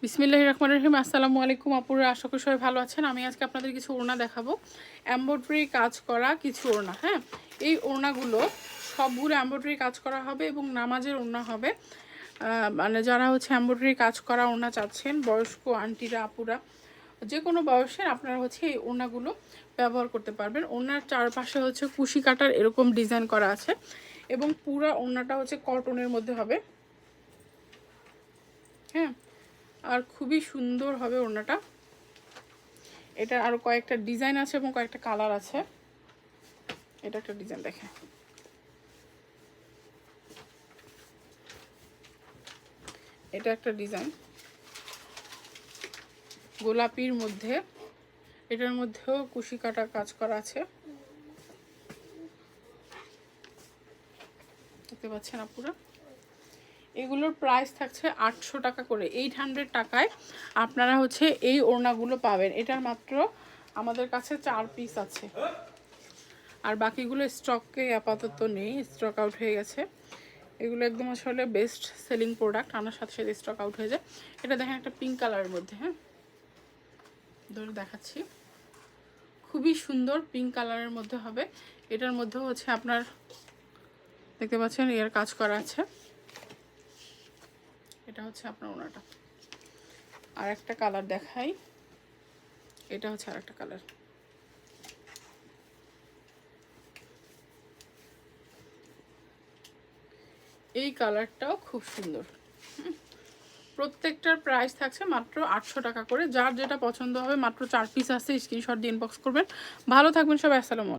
বিসমিল্লাহির রহমানির রহিম। আসসালামু আলাইকুম আপুরা, আশা করি সবাই ভালো আছেন। আমি আজকে আপনাদের কিছু ওড়না দেখাবো, এমব্রয়ডারি কাজ করা কিছু ওড়না। হ্যাঁ, এই ওড়নাগুলো সবগুলো এমব্রয়ডারি কাজ করা হবে এবং নামাজের ওড়না হবে। মানে যারা হচ্ছে এমব্রয়ডারি কাজ করা ওড়না চাচ্ছেন, বয়স্ক আন্টিরা আপুরা যে কোনো বয়সের আপনারা হচ্ছে এই ওড়নাগুলো ব্যবহার করতে পারবেন। ওড়নার চারপাশে হচ্ছে কুশি কাটার এরকম ডিজাইন করা আছে এবং পুরো ওড়নাটা হচ্ছে কটনের মধ্যে হবে। হ্যাঁ, আর খুবই সুন্দর হবে ওড়নাটা। এটা আরও কয়েকটা ডিজাইন আছে এবং কয়েকটা কালার আছে। এটা একটা ডিজাইন দেখেন, এটা একটা ডিজাইন গোলাপির মধ্যে, এটার মধ্যেও কুশি কাটা কাজ করা আছে, দেখতে পাচ্ছেন আপুরা। এগুলোর প্রাইস থাকছে 800 টাকা করে। 800 টাকায় আপনারা হচ্ছে এই ওড়নাগুলো পাবেন। এটার মাত্র আমাদের কাছে 4 পিস আছে, আর বাকিগুলো স্টকে আপাতত নেই, স্টক আউট হয়ে গেছে। এগুলো একদম আসলে বেস্ট সেলিং প্রোডাক্ট, আনার সাথে সাথে স্টক আউট হয়ে যায়। এটা দেখেন একটা পিঙ্ক কালারের মধ্যে, হ্যাঁ ধরে দেখাচ্ছি, খুবই সুন্দর পিঙ্ক কালারের মধ্যে হবে। এটার মধ্যেও হচ্ছে আপনার দেখতে পাচ্ছেন এর কাজ করা আছে। এটা হচ্ছে আপনার ওনাটা। আর একটা কালার দেখাই, এটা হচ্ছে আর একটা কালার। এই কালারটাও খুব সুন্দর। প্রত্যেকটার প্রাইস থাকছে মাত্র 800 টাকা করে। যার যেটা পছন্দ হবে, মাত্র 4 পিস আছে, স্ক্রিনশট দিয়ে ইনবক্স করবেন। ভালো থাকবেন সবাই, আসসালামু আলাইকুম।